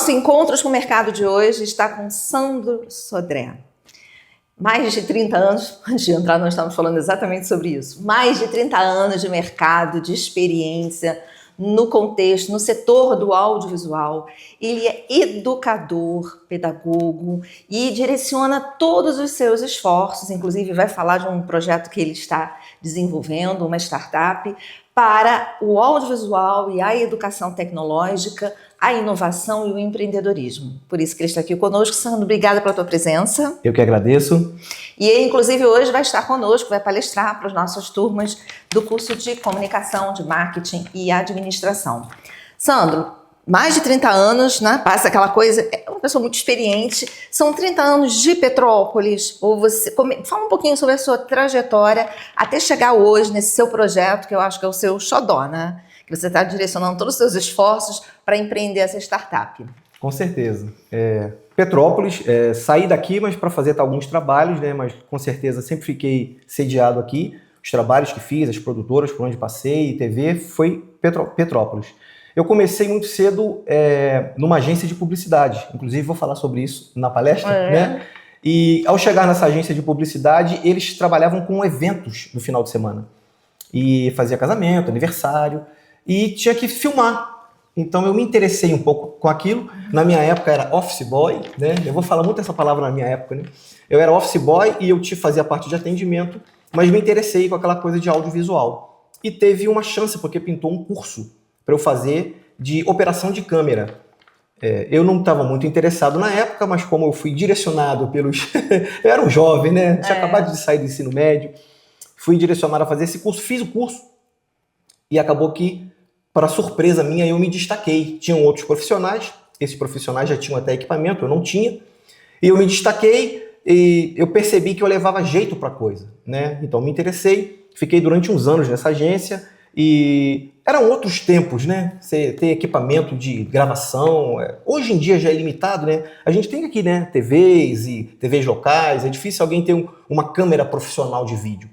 nosso Encontros com o Mercado de hoje está com Sandro Sodré. Mais de 30 anos, antes de entrar nós estamos falando exatamente sobre isso, mais de 30 anos de mercado, de experiência no contexto, no setor do audiovisual. Ele é educador, pedagogo e direciona todos os seus esforços, inclusive vai falar de um projeto que ele está desenvolvendo, uma startup, para o audiovisual e a educação tecnológica, a inovação e o empreendedorismo. Por isso que ele está aqui conosco. Sandro, obrigada pela tua presença. Eu que agradeço. E ele, inclusive, hoje vai estar conosco, vai palestrar para as nossas turmas do curso de Comunicação, de Marketing e Administração. Sandro, mais de 30 anos, né? Passa aquela coisa, é uma pessoa muito experiente. São 30 anos de Petrópolis. Fala um pouquinho sobre a sua trajetória até chegar hoje nesse seu projeto, que eu acho que é o seu xodó, né? Que você está direcionando todos os seus esforços para empreender essa startup. Com certeza. Petrópolis, saí daqui, mas para fazer alguns trabalhos, né? Mas com certeza sempre fiquei sediado aqui. Os trabalhos que fiz, as produtoras por onde passei, TV, foi Petrópolis. Eu comecei muito cedo numa agência de publicidade. Inclusive vou falar sobre isso na palestra, né? E ao chegar nessa agência de publicidade, eles trabalhavam com eventos no final de semana. E fazia casamento, aniversário, e tinha que filmar. Então eu me interessei um pouco com aquilo. Na minha época era office boy, né? Eu vou falar muito essa palavra na minha época, né? Eu era office boy e eu fazia parte de atendimento, mas me interessei com aquela coisa de audiovisual. E teve uma chance, porque pintou um curso para eu fazer de operação de câmera. Eu não estava muito interessado na época, mas como eu fui direcionado pelos... eu era um jovem, né? Tinha acabado de sair do ensino médio. Fui direcionado a fazer esse curso, fiz o curso. E acabou que, para surpresa minha, eu me destaquei. Tinham outros profissionais, esses profissionais já tinham até equipamento, eu não tinha. E eu me destaquei e eu percebi que eu levava jeito para a coisa, né? Então me interessei, fiquei durante uns anos nessa agência e eram outros tempos, né? Você ter equipamento de gravação, hoje em dia já é limitado, né? A gente tem aqui, né, TVs e TVs locais, é difícil alguém ter uma câmera profissional de vídeo.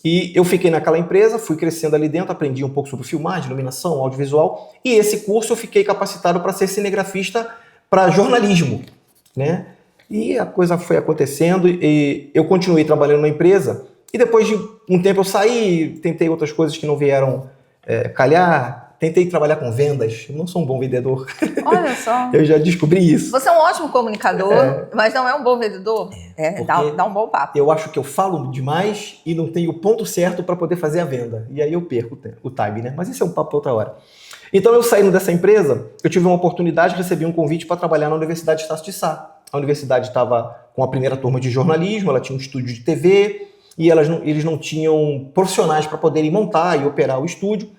E eu fiquei naquela empresa, fui crescendo ali dentro, aprendi um pouco sobre filmagem, iluminação, audiovisual, e esse curso eu fiquei capacitado para ser cinegrafista para jornalismo, né? E a coisa foi acontecendo e eu continuei trabalhando na empresa, e depois de um tempo eu saí, tentei outras coisas que não vieram calhar, tentei trabalhar com vendas, eu não sou um bom vendedor. Olha só. Eu já descobri isso. Você é um ótimo comunicador, mas não é um bom vendedor. Dá um bom papo. Eu acho que eu falo demais e não tenho o ponto certo para poder fazer a venda. E aí eu perco o time, né? Mas isso é um papo para outra hora. Então eu saindo dessa empresa, eu tive uma oportunidade, recebi um convite para trabalhar na Universidade Estácio de Sá. A universidade estava com a primeira turma de jornalismo, ela tinha um estúdio de TV e eles não tinham profissionais para poderem montar e operar o estúdio.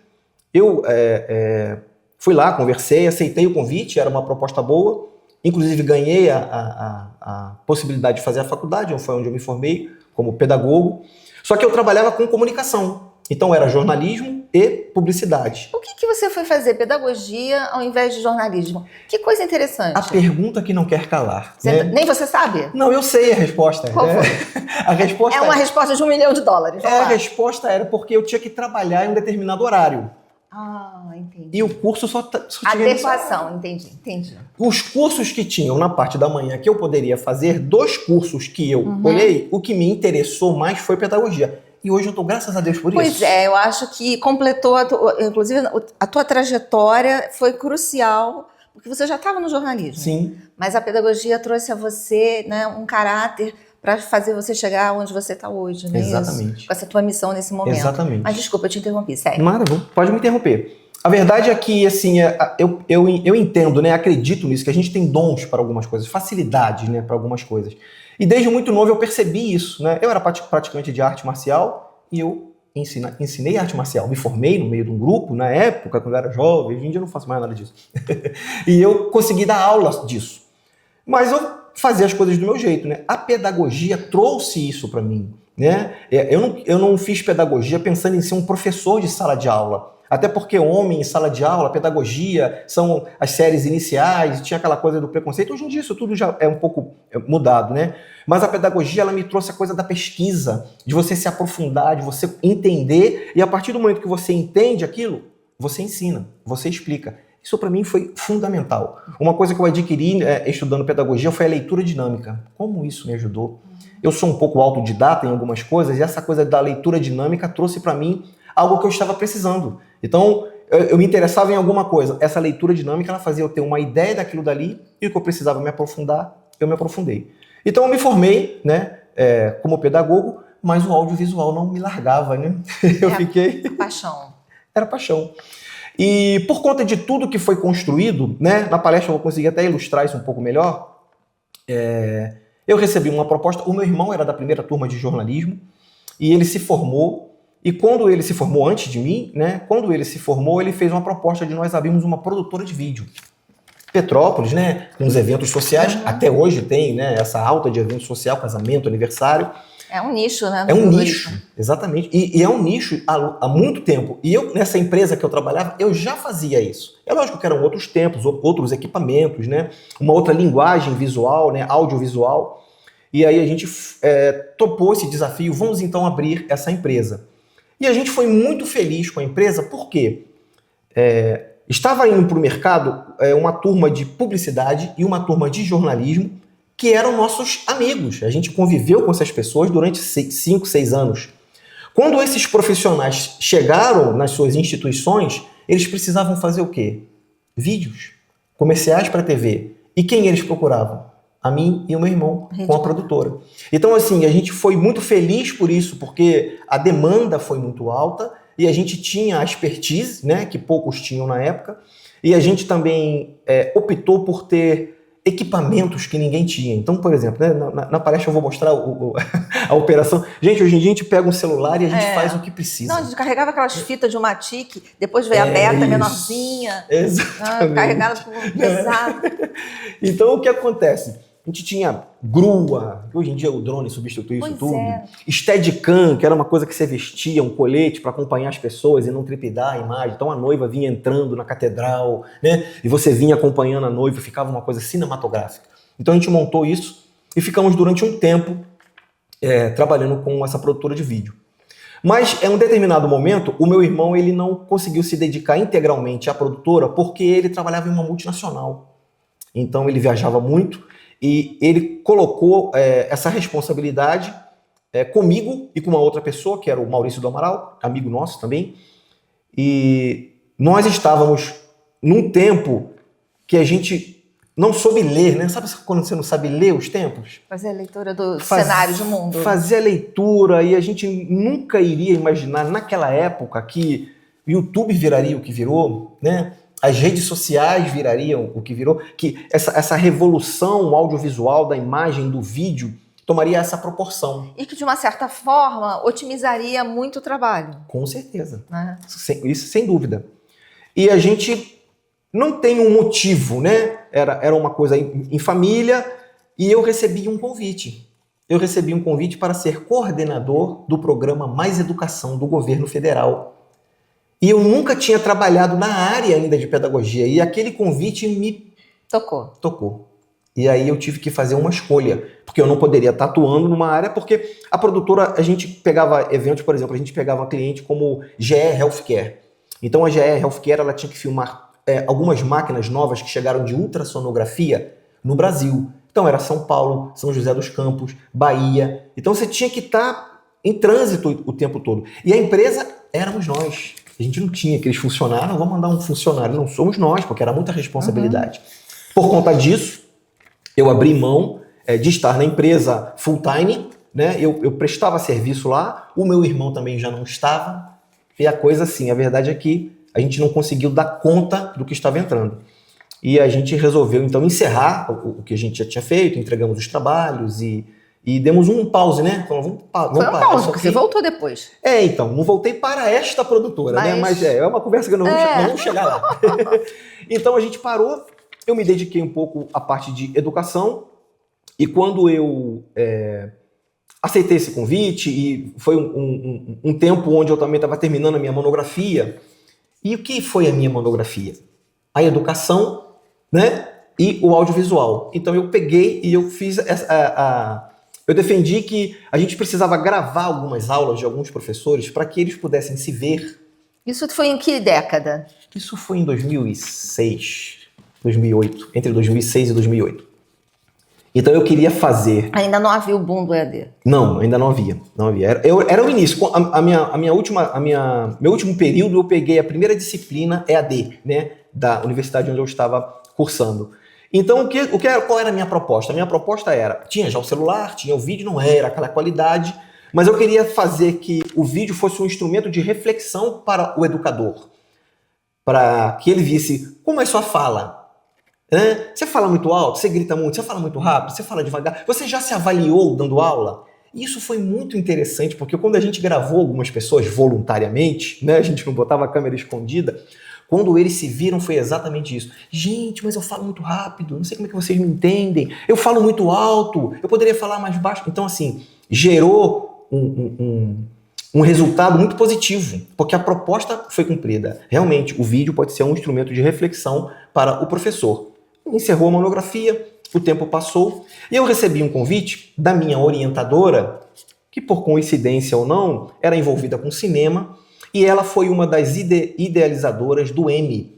Eu fui lá, conversei, aceitei o convite, era uma proposta boa. Inclusive ganhei a possibilidade de fazer a faculdade, foi onde eu me formei como pedagogo. Só que eu trabalhava com comunicação, então era jornalismo e publicidade. O que você foi fazer? Pedagogia ao invés de jornalismo? Que coisa interessante. A pergunta que não quer calar. Né? Nem você sabe? Não, eu sei a resposta. Qual foi? A resposta é uma resposta de $1 milhão. A resposta era porque eu tinha que trabalhar em um determinado horário. Ah, entendi. E o curso só tinha... Adequação, entendi. Os cursos que tinham na parte da manhã que eu poderia fazer, 2 cursos que eu olhei, o que me interessou mais foi pedagogia. E hoje eu tô, graças a Deus, por isso. Pois é, eu acho que completou, inclusive a tua trajetória foi crucial, porque você já estava no jornalismo. Sim. Mas a pedagogia trouxe a você, né, um caráter para fazer você chegar onde você está hoje, né? Exatamente. Isso, com essa tua missão nesse momento. Exatamente. Mas desculpa, eu te interrompi, sério. Maravilha, pode me interromper. A verdade é que, assim, eu entendo, né, acredito nisso, que a gente tem dons para algumas coisas, facilidade, né, para algumas coisas. E desde muito novo eu percebi isso, né? Eu era praticante de arte marcial e eu ensinei arte marcial. Me formei no meio de um grupo, na época, quando eu era jovem, hoje em dia eu não faço mais nada disso. E eu consegui dar aula disso. Mas eu fazia as coisas do meu jeito, né? A pedagogia trouxe isso para mim, né? Eu não fiz pedagogia pensando em ser um professor de sala de aula. Até porque homem em sala de aula, pedagogia, são as séries iniciais, tinha aquela coisa do preconceito. Hoje em dia isso tudo já é um pouco mudado, né? Mas a pedagogia, ela me trouxe a coisa da pesquisa, de você se aprofundar, de você entender, e a partir do momento que você entende aquilo, você ensina, você explica. Isso para mim foi fundamental. Uma coisa que eu adquiri estudando pedagogia foi a leitura dinâmica. Como isso me ajudou? Eu sou um pouco autodidata em algumas coisas e essa coisa da leitura dinâmica trouxe para mim algo que eu estava precisando. Então, eu me interessava em alguma coisa. Essa leitura dinâmica ela fazia eu ter uma ideia daquilo dali e o que eu precisava me aprofundar, eu me aprofundei. Então, eu me formei, né, como pedagogo, mas o audiovisual não me largava, né? Eu fiquei... Paixão. Era paixão. E por conta de tudo que foi construído, né, na palestra eu vou conseguir até ilustrar isso um pouco melhor, eu recebi uma proposta, o meu irmão era da primeira turma de jornalismo, e ele se formou, e quando ele se formou antes de mim, né, quando ele se formou, ele fez uma proposta de nós abrirmos uma produtora de vídeo. Petrópolis, né, com os eventos sociais, até hoje tem, né, essa alta de evento social, casamento, aniversário. É um nicho, né? É um nicho, exatamente. E é um nicho há muito tempo. E eu, nessa empresa que eu trabalhava, eu já fazia isso. É lógico que eram outros tempos, outros equipamentos, né? Uma outra linguagem visual, né? Audiovisual. E aí a gente topou esse desafio, vamos então abrir essa empresa. E a gente foi muito feliz com a empresa, porque estava indo para o mercado uma turma de publicidade e uma turma de jornalismo, que eram nossos amigos. A gente conviveu com essas pessoas durante 5, 6 anos. Quando esses profissionais chegaram nas suas instituições, eles precisavam fazer o quê? Vídeos, comerciais para TV. E quem eles procuravam? A mim e o meu irmão, com a produtora. Então, assim, a gente foi muito feliz por isso, porque a demanda foi muito alta e a gente tinha a expertise, né, que poucos tinham na época, e a gente também optou por ter equipamentos que ninguém tinha. Então, por exemplo, né, na palestra eu vou mostrar a operação. Gente, hoje em dia a gente pega um celular e a gente faz o que precisa. Não, a gente carregava aquelas fitas de uma TIC, depois veio aberta, menorzinha. Exatamente. Carregada por pesado. Então, o que acontece? A gente tinha grua, hoje em dia o drone substitui isso tudo. Steadicam, que era uma coisa que você vestia, um colete para acompanhar as pessoas e não trepidar a imagem. Então a noiva vinha entrando na catedral, né? E você vinha acompanhando a noiva, ficava uma coisa cinematográfica. Então a gente montou isso e ficamos durante um tempo trabalhando com essa produtora de vídeo. Mas em um determinado momento, o meu irmão ele não conseguiu se dedicar integralmente à produtora porque ele trabalhava em uma multinacional. Então ele viajava muito. E ele colocou essa responsabilidade comigo e com uma outra pessoa, que era o Maurício do Amaral, amigo nosso também. E nós estávamos num tempo que a gente não soube ler, né? Sabe quando você não sabe ler os tempos? Fazer a leitura do cenário do mundo. Fazer a leitura, e a gente nunca iria imaginar naquela época que o YouTube viraria o que virou, né? As redes sociais virariam o que virou, que essa revolução audiovisual da imagem, do vídeo, tomaria essa proporção. E que, de uma certa forma, otimizaria muito o trabalho. Com certeza. Isso sem dúvida. E a gente não tem um motivo, né? Era uma coisa em família e eu recebi um convite. Eu recebi um convite para ser coordenador do programa Mais Educação do governo federal. E eu nunca tinha trabalhado na área ainda de pedagogia. E aquele convite me tocou. E aí eu tive que fazer uma escolha. Porque eu não poderia estar atuando numa área, porque a produtora, a gente pegava eventos, por exemplo, a gente pegava uma cliente como GE Healthcare. Então a GE Healthcare ela tinha que filmar algumas máquinas novas que chegaram de ultrassonografia no Brasil. Então era São Paulo, São José dos Campos, Bahia. Então você tinha que estar em trânsito o tempo todo. E a empresa éramos nós. A gente não tinha aqueles funcionários, vamos mandar um funcionário. Não, somos nós, porque era muita responsabilidade. Por conta disso, eu abri mão de estar na empresa full time, né? Eu prestava serviço lá, o meu irmão também já não estava. E a coisa assim, a verdade é que a gente não conseguiu dar conta do que estava entrando. E a gente resolveu então encerrar o que a gente já tinha feito, entregamos os trabalhos e demos um pause, né? Então, vamos Foi um pause, porque você voltou depois. Então, não voltei para esta produtora, né? Mas é uma conversa que não vamos chegar lá. Então a gente parou, eu me dediquei um pouco à parte de educação, e quando eu aceitei esse convite, e foi um tempo onde eu também estava terminando a minha monografia. E o que foi a minha monografia? A educação, né? E o audiovisual. Então eu peguei e eu fiz eu defendi que a gente precisava gravar algumas aulas de alguns professores para que eles pudessem se ver. Isso foi em que década? Isso foi em 2006, 2008, entre 2006 e 2008. Então eu queria fazer... Ainda não havia o boom do EAD. Não, ainda não havia. Não havia. Era o início. Meu último período eu peguei a primeira disciplina EAD, né, da universidade onde eu estava cursando. Então qual era a minha proposta? A minha proposta era, tinha já o celular, tinha o vídeo, não era aquela qualidade, mas eu queria fazer que o vídeo fosse um instrumento de reflexão para o educador, para que ele visse como é sua fala. Você fala muito alto, você grita muito, você fala muito rápido, você fala devagar. Você já se avaliou dando aula? E isso foi muito interessante, porque quando a gente gravou algumas pessoas voluntariamente, né, a gente não botava a câmera escondida, quando eles se viram foi exatamente isso. Gente, mas eu falo muito rápido, não sei como é que vocês me entendem. Eu falo muito alto, eu poderia falar mais baixo. Então, assim, gerou um resultado muito positivo, porque a proposta foi cumprida. Realmente, o vídeo pode ser um instrumento de reflexão para o professor. Encerrou a monografia, o tempo passou, e eu recebi um convite da minha orientadora, que por coincidência ou não, era envolvida com cinema, e ela foi uma das idealizadoras do EME,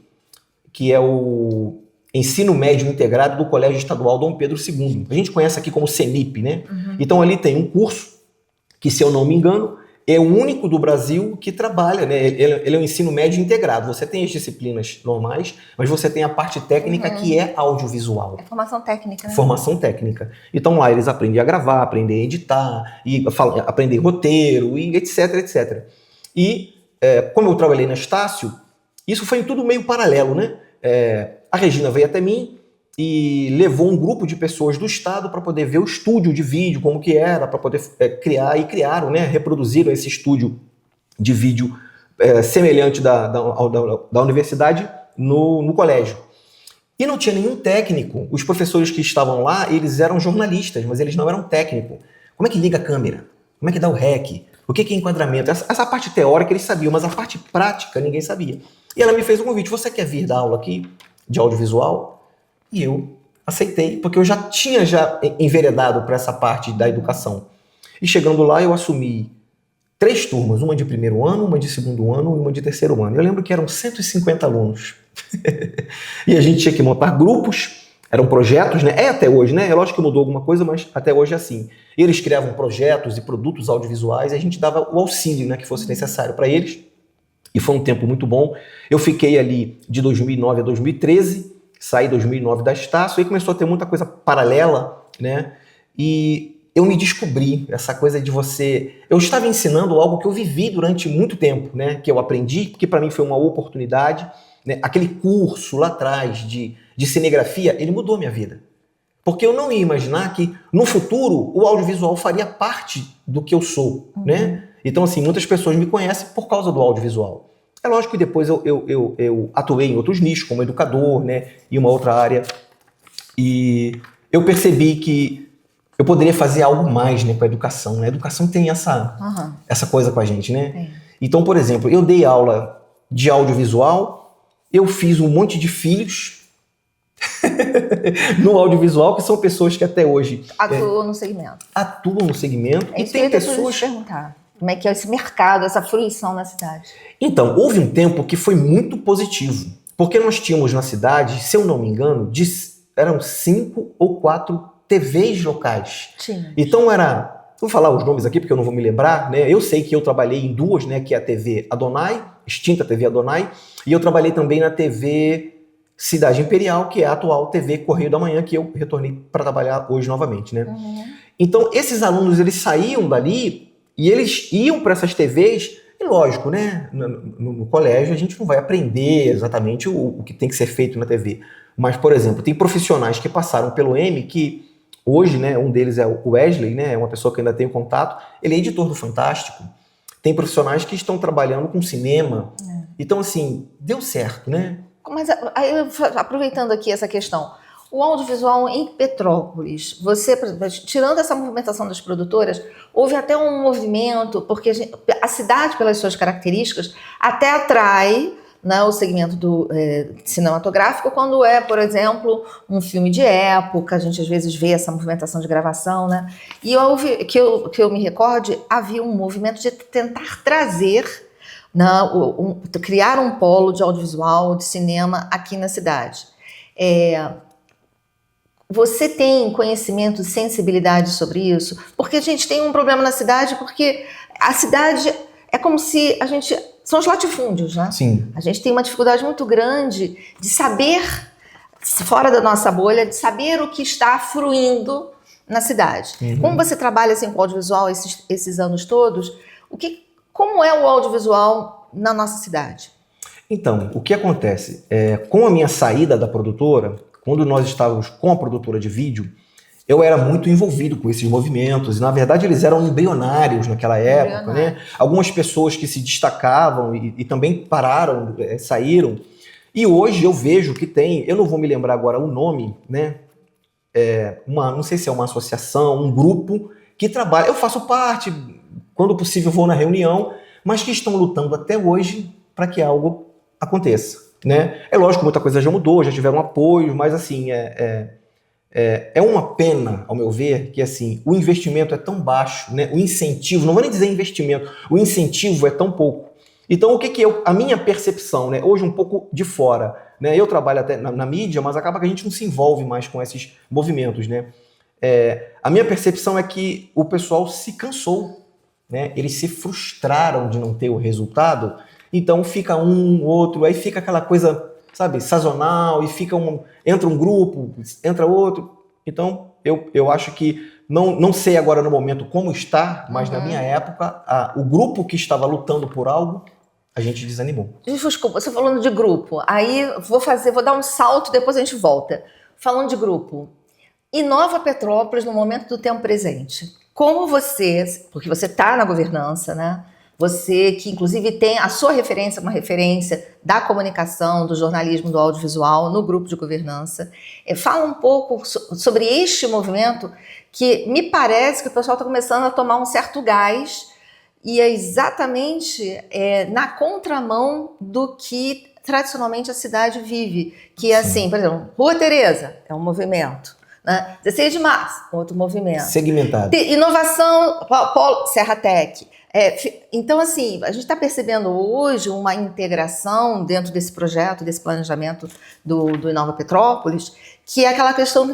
que é o Ensino Médio Integrado do Colégio Estadual Dom Pedro II. A gente conhece aqui como CENIP, né? Uhum. Então ali tem um curso, que se eu não me engano, é o único do Brasil que trabalha, né? Ele é um ensino médio integrado. Você tem as disciplinas normais, mas você tem a parte técnica que é audiovisual. É formação técnica, né? Formação técnica. Então lá eles aprendem a gravar, aprendem a editar, aprendem roteiro, e etc, etc. E como eu trabalhei na Estácio, isso foi tudo meio paralelo, né? A Regina veio até mim e levou um grupo de pessoas do estado para poder ver o estúdio de vídeo, como que era, para poder criar, e criaram, né, reproduziram esse estúdio de vídeo semelhante da universidade no colégio. E não tinha nenhum técnico. Os professores que estavam lá, eles eram jornalistas, mas eles não eram técnicos. Como é que liga a câmera? Como é que dá o REC? O que é enquadramento? Essa parte teórica eles sabiam, mas a parte prática ninguém sabia. E ela me fez um convite, você quer vir dar aula aqui de audiovisual? E eu aceitei, porque eu já tinha enveredado para essa parte da educação. E chegando lá, eu assumi 3 turmas, uma de primeiro ano, uma de segundo ano e uma de terceiro ano. Eu lembro que eram 150 alunos. E a gente tinha que montar grupos, eram projetos, né? Até hoje, né? É lógico que mudou alguma coisa, mas até hoje é assim. Eles criavam projetos e produtos audiovisuais e a gente dava o auxílio, né, que fosse necessário para eles. E foi um tempo muito bom. Eu fiquei ali de 2009 a 2013, saí em 2009 da Estácio, aí começou a ter muita coisa paralela, né? E eu me descobri, essa coisa de você... Eu estava ensinando algo que eu vivi durante muito tempo, né? Que eu aprendi, que para mim foi uma oportunidade, né? Aquele curso lá atrás de cinegrafia, ele mudou a minha vida. Porque eu não ia imaginar que no futuro o audiovisual faria parte do que eu sou, né? Então, assim, muitas pessoas me conhecem por causa do audiovisual. É lógico que depois eu atuei em outros nichos, como educador, né, e uma outra área. E eu percebi que eu poderia fazer algo mais, né, com a educação. Né? A educação tem essa coisa com a gente, né? Então, por exemplo, eu dei aula de audiovisual, eu fiz um monte de filhos no audiovisual, que são pessoas que até hoje... Atuam no segmento. Atuam no segmento. E tem pessoas... perguntar. Como é que é esse mercado, essa fruição na cidade? Então, houve um tempo que foi muito positivo, porque nós tínhamos na cidade, se eu não me engano, eram 5 ou 4 TVs locais. Sim. Então vou falar os nomes aqui porque eu não vou me lembrar, né? Eu sei que eu trabalhei em 2, né? Que é a TV Adonai, extinta TV Adonai, e eu trabalhei também na TV Cidade Imperial, que é a atual TV Correio da Manhã, que eu retornei para trabalhar hoje novamente, né? Então, esses alunos, eles saíam dali e eles iam para essas TVs, e lógico, né? No colégio a gente não vai aprender exatamente o que tem que ser feito na TV. Mas, por exemplo, tem profissionais que passaram pelo EME que hoje, né, um deles é o Wesley, né, é uma pessoa que eu ainda tenho contato, ele é editor do Fantástico. Tem profissionais que estão trabalhando com cinema. Então, assim, deu certo, né? Mas aí, aproveitando aqui essa questão, o audiovisual em Petrópolis, você, tirando essa movimentação das produtoras, houve até um movimento, porque a cidade, pelas suas características, até atrai, né, o segmento do cinematográfico, quando é, por exemplo, um filme de época, a gente às vezes vê essa movimentação de gravação, né? E houve, que eu me recorde, havia um movimento de tentar trazer criar um polo de audiovisual, de cinema aqui na cidade. Você tem conhecimento, sensibilidade sobre isso? Porque a gente tem um problema na cidade, porque a cidade é como se a gente... São os latifúndios, né? Sim. A gente tem uma dificuldade muito grande de saber, fora da nossa bolha, de saber o que está fruindo na cidade. Uhum. Como você trabalha assim, com audiovisual esses anos todos, como é o audiovisual na nossa cidade? Então, o que acontece? Com a minha saída da produtora, quando nós estávamos com a produtora de vídeo, eu era muito envolvido com esses movimentos, e na verdade eles eram embrionários naquela época, né? Algumas pessoas que se destacavam e também pararam, saíram, e hoje eu vejo que tem, eu não vou me lembrar agora o nome, né? Não sei se é uma associação, um grupo que trabalha, eu faço parte, quando possível vou na reunião, mas que estão lutando até hoje para que algo aconteça, né? É lógico que muita coisa já mudou, já tiveram apoio, mas assim, é uma pena, ao meu ver, que assim, o investimento é tão baixo, né? O incentivo, não vou nem dizer investimento, o incentivo é tão pouco. Então, o que a minha percepção, né? Hoje um pouco de fora, né? Eu trabalho até na mídia, mas acaba que a gente não se envolve mais com esses movimentos, né? A minha percepção é que o pessoal se cansou, né? Eles se frustraram de não ter o resultado, então fica um, outro, aí fica aquela coisa, sabe, sazonal, e entra um grupo, entra outro. Então, eu acho que, não sei agora no momento como está, mas na minha época, o grupo que estava lutando por algo, a gente desanimou. Desculpa, você falando de grupo, aí vou dar um salto, depois a gente volta. Falando de grupo, Inova Petrópolis no momento do tempo presente. Como você, porque você está na governança, né? Você que inclusive tem a sua referência, uma referência da comunicação, do jornalismo, do audiovisual no grupo de governança. Fala um pouco sobre este movimento que me parece que o pessoal está começando a tomar um certo gás e é exatamente na contramão do que tradicionalmente a cidade vive. Que é assim, por exemplo, Rua Tereza é um movimento. Né? 16 de março, outro movimento. Segmentado. Inovação, Polo, Serra Tech. Então, assim, a gente está percebendo hoje uma integração dentro desse projeto, desse planejamento do Inova Petrópolis, que é aquela questão que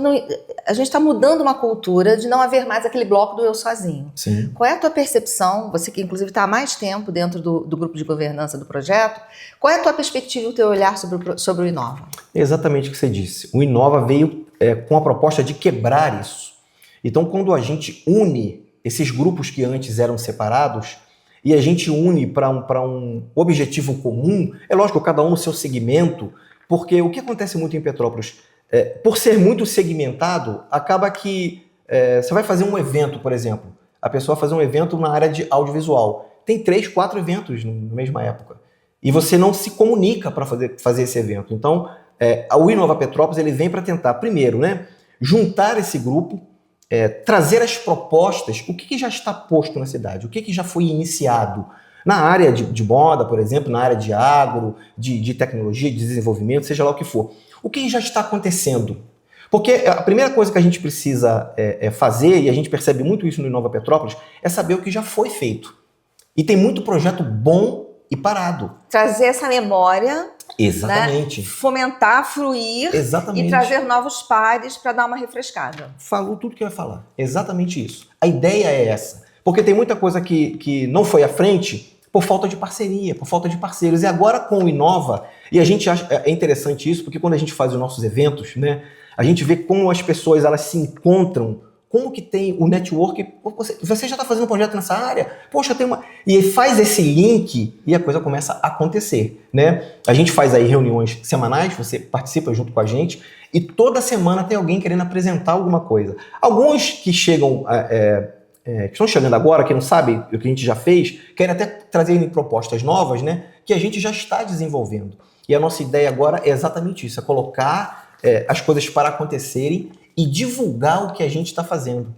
a gente está mudando uma cultura de não haver mais aquele bloco do eu sozinho. Sim. Qual é a tua percepção, você que inclusive está há mais tempo dentro do grupo de governança do projeto, qual é a tua perspectiva e o teu olhar sobre o Inova? Exatamente o que você disse. O Inova veio com a proposta de quebrar isso. Então, quando a gente une esses grupos que antes eram separados, e a gente une para um objetivo comum, é lógico, cada um no seu segmento, porque o que acontece muito em Petrópolis, por ser muito segmentado, acaba que você vai fazer um evento, por exemplo, a pessoa vai fazer um evento na área de audiovisual, tem 3, 4 eventos na mesma época, e você não se comunica para fazer esse evento. Então, o Inova Petrópolis ele vem para tentar, primeiro, né, juntar esse grupo, trazer as propostas, o que já está posto na cidade, o que já foi iniciado na área de moda, por exemplo, na área de agro, de tecnologia, de desenvolvimento, seja lá o que for. O que já está acontecendo? Porque a primeira coisa que a gente precisa fazer, e a gente percebe muito isso no Inova Petrópolis, é saber o que já foi feito. E tem muito projeto bom e parado. Trazer essa memória... Exatamente. Né? Fomentar, fruir. Exatamente. E trazer novos pares para dar uma refrescada. Falou tudo que eu ia falar. Exatamente isso. A ideia é essa. Porque tem muita coisa que não foi à frente por falta de parceria, por falta de parceiros. E agora com o Inova, e a gente acha interessante isso, porque quando a gente faz os nossos eventos, né, a gente vê como as pessoas elas se encontram, como que tem o network. Você já está fazendo um projeto nessa área? Poxa, tem uma... E faz esse link e a coisa começa a acontecer, né? A gente faz aí reuniões semanais, você participa junto com a gente, e toda semana tem alguém querendo apresentar alguma coisa. Alguns que chegam, que estão chegando agora, que não sabem o que a gente já fez, querem até trazer propostas novas, né? Que a gente já está desenvolvendo. E a nossa ideia agora é exatamente isso, é colocar as coisas para acontecerem e divulgar o que a gente está fazendo.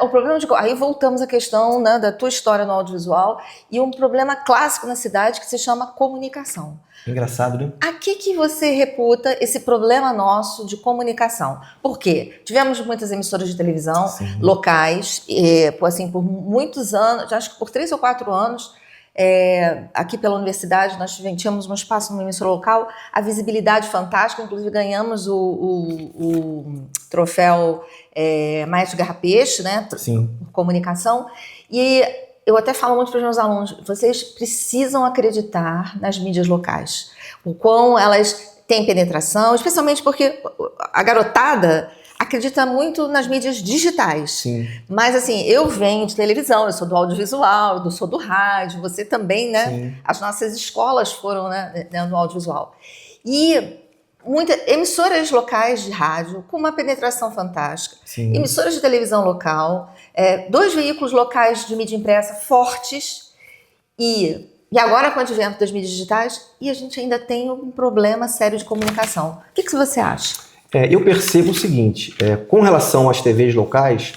O problema aí voltamos à questão, né, da tua história no audiovisual e um problema clássico na cidade que se chama comunicação. Engraçado, né? A que você reputa esse problema nosso de comunicação? Por quê? Tivemos muitas emissoras de televisão locais, assim, por muitos anos, acho que por 3 ou 4 anos, Aqui pela universidade nós tínhamos um espaço numa emissora local, a visibilidade fantástica, inclusive ganhamos o troféu Maestro Garra-Peixe, né? Sim. Comunicação. E eu até falo muito para os meus alunos, vocês precisam acreditar nas mídias locais, o quão elas têm penetração, especialmente porque a garotada acredita muito nas mídias digitais. Sim. Mas assim, eu venho de televisão, eu sou do audiovisual, eu sou do rádio, você também, né? Sim. As nossas escolas foram, né, no audiovisual. E muitas emissoras locais de rádio com uma penetração fantástica. Sim. Emissoras de televisão local, 2 veículos locais de mídia impressa fortes e agora com o advento das mídias digitais, e a gente ainda tem um problema sério de comunicação. O que você acha? Eu percebo o seguinte, com relação às TVs locais,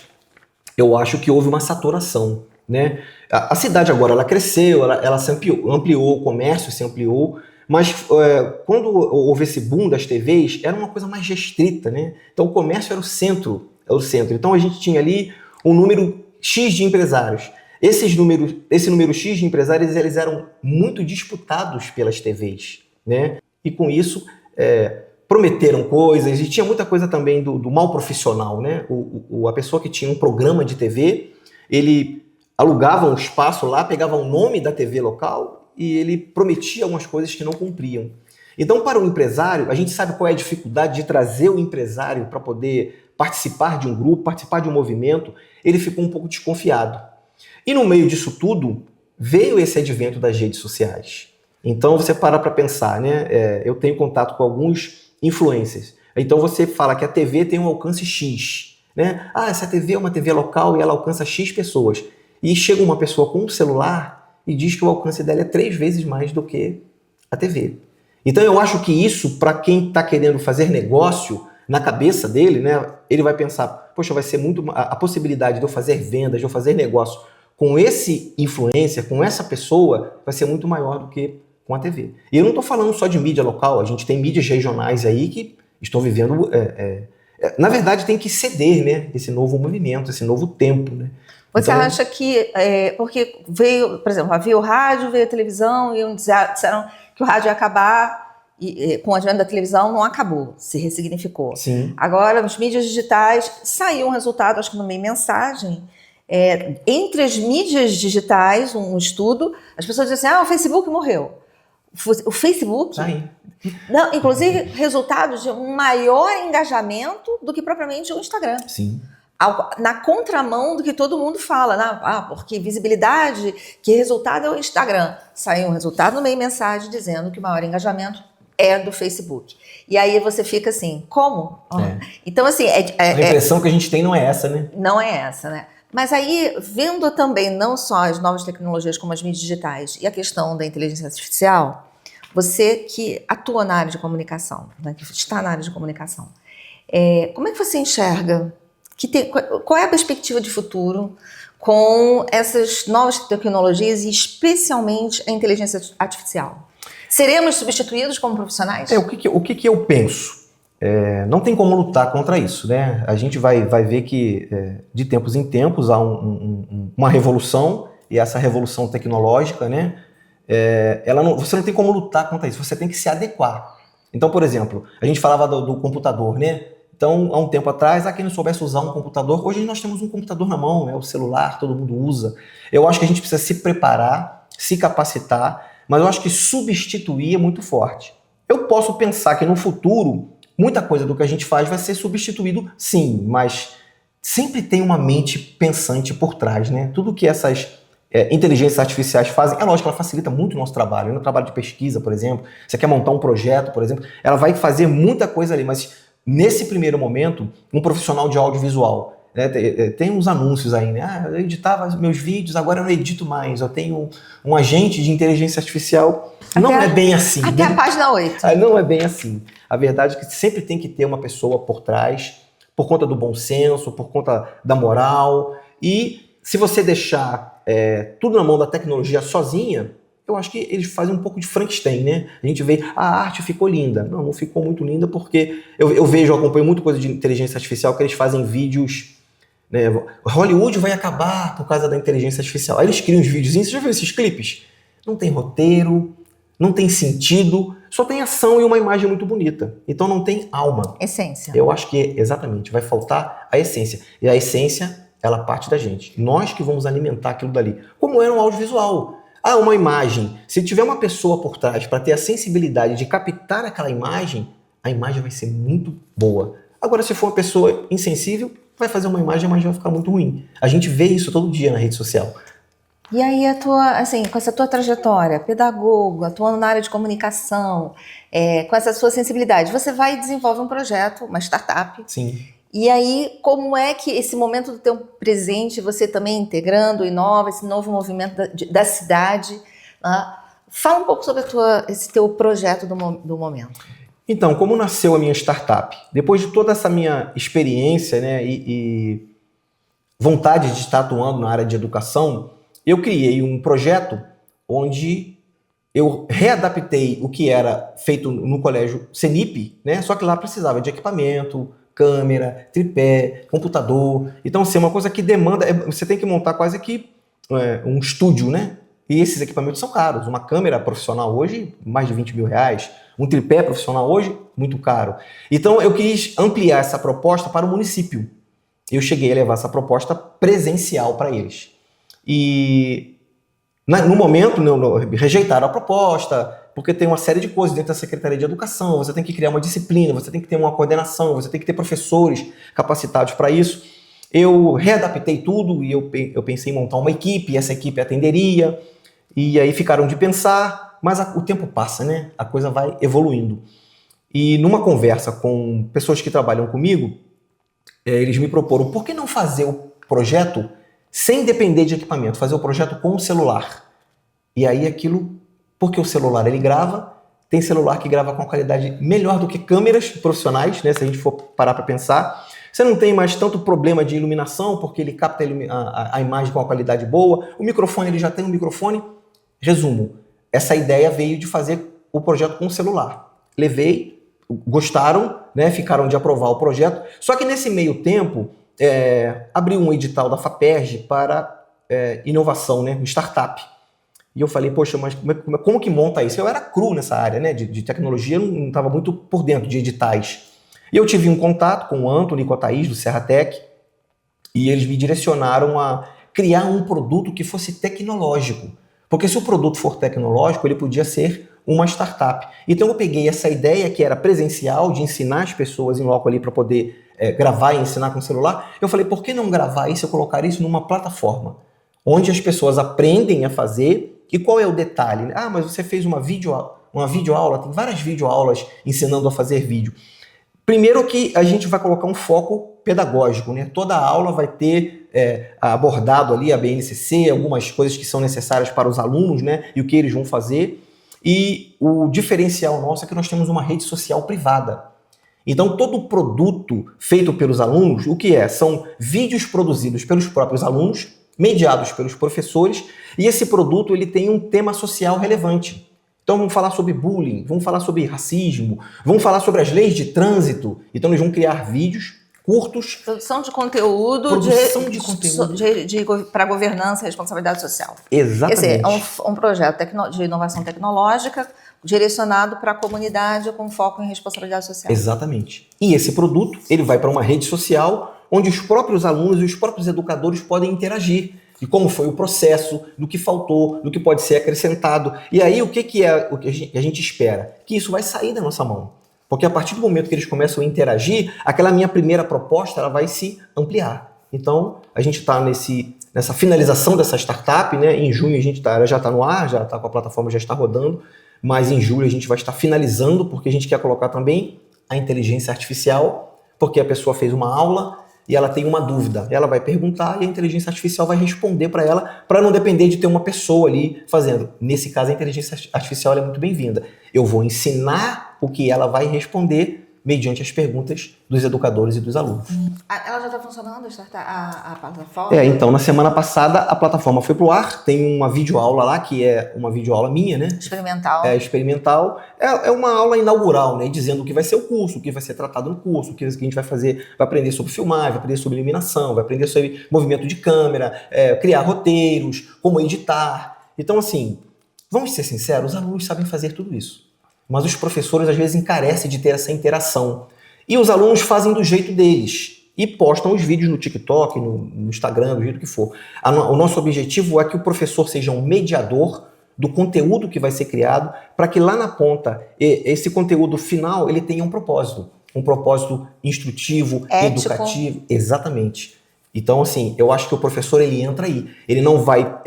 eu acho que houve uma saturação, né? A cidade agora ela cresceu, ela se ampliou, o comércio se ampliou, mas quando houve esse boom das TVs, era uma coisa mais restrita, né? Então o comércio era o centro. Então a gente tinha ali um número X de empresários. Esse número X de empresários, eles eram muito disputados pelas TVs, né? E com isso prometeram coisas, e tinha muita coisa também do mal profissional, né? A pessoa que tinha um programa de TV, ele alugava um espaço lá, pegava o nome da TV local e ele prometia algumas coisas que não cumpriam. Então, para o empresário, a gente sabe qual é a dificuldade de trazer o empresário para poder participar de um grupo, participar de um movimento, ele ficou um pouco desconfiado. E no meio disso tudo, veio esse advento das redes sociais. Então, você para pensar, né? Eu tenho contato com alguns influencers. Então você fala que a TV tem um alcance X, né? Essa TV é uma TV local e ela alcança X pessoas. E chega uma pessoa com um celular e diz que o alcance dela é 3 vezes mais do que a TV. Então eu acho que isso, para quem está querendo fazer negócio, na cabeça dele, né? Ele vai pensar, poxa, vai ser muito... A possibilidade de eu fazer vendas, de eu fazer negócio com esse influencer, com essa pessoa, vai ser muito maior do que com a TV. E eu não estou falando só de mídia local, a gente tem mídias regionais aí que estão vivendo... na verdade, tem que ceder, né? Esse novo movimento, esse novo tempo, né? Você acha que... porque veio, por exemplo, havia o rádio, veio a televisão, e disseram que o rádio ia acabar, e com o advento da televisão não acabou, se ressignificou. Sim. Agora, nas mídias digitais, saiu um resultado, acho que no meio mensagem, entre as mídias digitais, um estudo, as pessoas dizem assim, o Facebook morreu. O Facebook, não, inclusive, resultado de um maior engajamento do que propriamente o Instagram. Sim. Na contramão do que todo mundo fala, né? Porque visibilidade, que resultado é o Instagram. Saiu um resultado no meio mensagem dizendo que o maior engajamento é do Facebook. E aí você fica assim, como? Então, assim... a impressão que a gente tem não é essa, né? Não é essa, né? Mas aí, vendo também não só as novas tecnologias como as mídias digitais e a questão da inteligência artificial, você que atua na área de comunicação, né, que está na área de comunicação, como é que você enxerga? Qual é a perspectiva de futuro com essas novas tecnologias e especialmente a inteligência artificial? Seremos substituídos como profissionais? O que eu penso? Não tem como lutar contra isso, né? A gente vai ver que de tempos em tempos há uma revolução, e essa revolução tecnológica, né? Você não tem como lutar contra isso, você tem que se adequar. Então, por exemplo, a gente falava do computador, né? Então, há um tempo atrás, quem não soubesse usar um computador, hoje nós temos um computador na mão, o celular, todo mundo usa. Eu acho que a gente precisa se preparar, se capacitar, mas eu acho que substituir é muito forte. Eu posso pensar que no futuro, muita coisa do que a gente faz vai ser substituído, sim, mas sempre tem uma mente pensante por trás, né? Tudo que essas inteligências artificiais fazem, é lógico que ela facilita muito o nosso trabalho, no trabalho de pesquisa, por exemplo. Você quer montar um projeto, por exemplo, ela vai fazer muita coisa ali, mas nesse primeiro momento, um profissional de audiovisual, né, tem uns anúncios aí, né? Eu editava meus vídeos, agora eu não edito mais, eu tenho um agente de inteligência artificial. Não é bem assim. Até a página 8. Não é bem assim. A verdade é que sempre tem que ter uma pessoa por trás, por conta do bom senso, por conta da moral. E se você deixar tudo na mão da tecnologia sozinha, eu acho que eles fazem um pouco de Frankenstein, né? A gente vê, a arte ficou linda. Não ficou muito linda porque eu acompanho muita coisa de inteligência artificial que eles fazem vídeos, né? Hollywood vai acabar por causa da inteligência artificial. Aí eles criam uns videozinhos, você já viu esses clipes? não tem roteiro, não tem sentido, só tem ação e uma imagem muito bonita. Então não tem alma. Essência. Eu acho que, exatamente, vai faltar a essência. E a essência, ela parte da gente. Nós que vamos alimentar aquilo dali. Como é no audiovisual. Uma imagem. Se tiver uma pessoa por trás para ter a sensibilidade de captar aquela imagem, a imagem vai ser muito boa. Agora, se for uma pessoa insensível, vai fazer uma imagem, a imagem vai ficar muito ruim. A gente vê isso todo dia na rede social. E aí, com essa tua trajetória, pedagogo, atuando na área de comunicação, com essa sua sensibilidade, você vai e desenvolve um projeto, uma startup. Sim. E aí, como é que esse momento do teu presente, você também integrando, inova, esse novo movimento da cidade, fala um pouco sobre esse teu projeto do momento. Então, como nasceu a minha startup? Depois de toda essa minha experiência, né, e vontade de estar atuando na área de educação, eu criei um projeto onde eu readaptei o que era feito no colégio CENIP, né? Só que lá precisava de equipamento, câmera, tripé, computador. Então, assim, é uma coisa que demanda... Você tem que montar quase que um estúdio, né? E esses equipamentos são caros. Uma câmera profissional hoje, mais de 20 mil reais. Um tripé profissional hoje, muito caro. Então, eu quis ampliar essa proposta para o município. Eu cheguei a levar essa proposta presencial para eles. E no momento rejeitaram a proposta, porque tem uma série de coisas dentro da Secretaria de Educação, você tem que criar uma disciplina, você tem que ter uma coordenação, você tem que ter professores capacitados para isso. Eu readaptei tudo e eu pensei em montar uma equipe, e essa equipe atenderia, e aí ficaram de pensar, mas o tempo passa, né? A coisa vai evoluindo. E numa conversa com pessoas que trabalham comigo, eles me proporam, por que não fazer o projeto sem depender de equipamento, fazer o projeto com o celular? E aí aquilo, porque o celular ele grava, tem celular que grava com uma qualidade melhor do que câmeras profissionais, né? Se a gente for parar para pensar. Você não tem mais tanto problema de iluminação, porque ele capta a imagem com uma qualidade boa. O microfone, ele já tem um microfone. Resumo, essa ideia veio de fazer o projeto com o celular. Levei, gostaram, né? Ficaram de aprovar o projeto. Só que nesse meio tempo, abriu um edital da FAPERJ para inovação, né? Startup. E eu falei, poxa, mas como que monta isso? Eu era cru nessa área, né? De tecnologia, não estava muito por dentro de editais. E eu tive um contato com o Antony e com a Thaís, do Serratec, e eles me direcionaram a criar um produto que fosse tecnológico. Porque se o produto for tecnológico, ele podia ser uma startup. Então eu peguei essa ideia que era presencial, de ensinar as pessoas em loco ali para poder gravar e ensinar com o celular. Eu falei, por que não gravar isso e colocar isso numa plataforma? Onde as pessoas aprendem a fazer. E qual é o detalhe? Mas você fez uma videoaula, tem várias videoaulas ensinando a fazer vídeo. Primeiro que a gente vai colocar um foco pedagógico, né? Toda a aula vai ter abordado ali a BNCC, algumas coisas que são necessárias para os alunos, né? E o que eles vão fazer. E o diferencial nosso é que nós temos uma rede social privada. Então, todo produto feito pelos alunos, o que é? São vídeos produzidos pelos próprios alunos, mediados pelos professores, e esse produto ele tem um tema social relevante. Então vamos falar sobre bullying, vamos falar sobre racismo, vamos falar sobre as leis de trânsito. Então eles vão criar vídeos curtos. Produção de conteúdo, para governança e responsabilidade social. Exatamente. Esse é um projeto de inovação tecnológica direcionado para a comunidade com foco em responsabilidade social. Exatamente. E esse produto ele vai para uma rede social onde os próprios alunos e os próprios educadores podem interagir. De como foi o processo, do que faltou, do que pode ser acrescentado. E aí o que é o que a gente espera? Que isso vai sair da nossa mão. Porque a partir do momento que eles começam a interagir, aquela minha primeira proposta ela vai se ampliar. Então, a gente está nessa finalização dessa startup, né? Em junho ela já está no ar, já está com a plataforma, já está rodando, mas em julho a gente vai estar finalizando, porque a gente quer colocar também a inteligência artificial, porque a pessoa fez uma aula e ela tem uma dúvida. Ela vai perguntar e a inteligência artificial vai responder para ela, para não depender de ter uma pessoa ali fazendo. Nesse caso, a inteligência artificial é muito bem-vinda. Eu vou ensinar o que ela vai responder mediante as perguntas dos educadores e dos alunos. Ela já está funcionando, a plataforma? Então, na semana passada, a plataforma foi para o ar, tem uma videoaula lá, que é uma videoaula minha, né? Experimental. Experimental. É uma aula inaugural, né? Dizendo o que vai ser o curso, o que vai ser tratado no curso, o que a gente vai fazer, vai aprender sobre filmagem, vai aprender sobre iluminação, vai aprender sobre movimento de câmera, criar roteiros, como editar. Então, assim, Vamos ser sinceros, os alunos sabem fazer tudo isso. Mas os professores às vezes encarecem de ter essa interação. E os alunos fazem do jeito deles. E postam os vídeos no TikTok, no Instagram, do jeito que for. O nosso objetivo é que o professor seja um mediador do conteúdo que vai ser criado, para que lá na ponta, esse conteúdo final, ele tenha um propósito instrutivo, ético, educativo. Exatamente. Então, assim, eu acho que o professor, ele entra aí. Ele não vai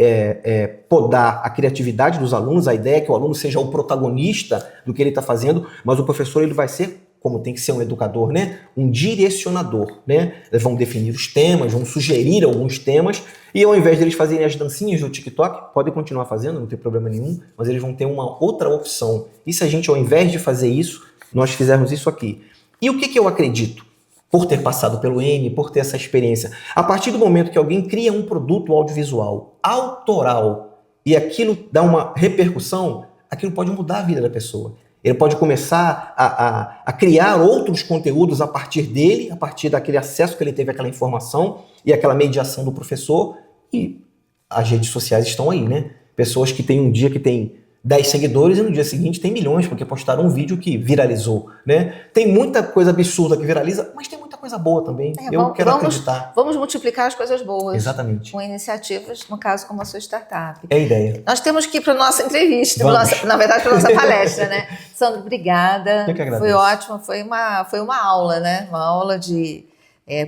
podar a criatividade dos alunos, a ideia é que o aluno seja o protagonista do que ele está fazendo, mas o professor, ele vai ser, como tem que ser um educador, né? Um direcionador, né? Eles vão definir os temas, vão sugerir alguns temas, e ao invés deles fazerem as dancinhas do TikTok, podem continuar fazendo, não tem problema nenhum, mas eles vão ter uma outra opção. E se a gente, ao invés de fazer isso, nós fizermos isso aqui? E o que eu acredito? Por ter passado pelo M, por ter essa experiência, a partir do momento que alguém cria um produto audiovisual autoral e aquilo dá uma repercussão, aquilo pode mudar a vida da pessoa. Ele pode começar a criar outros conteúdos a partir dele, a partir daquele acesso que ele teve àquela informação e aquela mediação do professor. E as redes sociais estão aí, né? Pessoas que têm um dia que tem 10 seguidores e no dia seguinte tem milhões, porque postaram um vídeo que viralizou, né? Tem muita coisa absurda que viraliza, mas tem muita coisa boa também. Eu quero acreditar. Vamos multiplicar as coisas boas. Exatamente. Com iniciativas, no caso, como a sua startup. É a ideia. Nós temos que ir para a nossa entrevista, na verdade, para a nossa palestra, né? Sandro, obrigada. Eu que agradeço. Foi ótimo, foi uma aula, né? Uma aula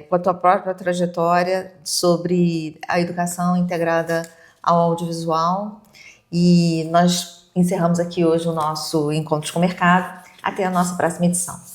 com a tua própria trajetória sobre a educação integrada ao audiovisual. E nós encerramos aqui hoje o nosso Encontros com o Mercado. Até a nossa próxima edição.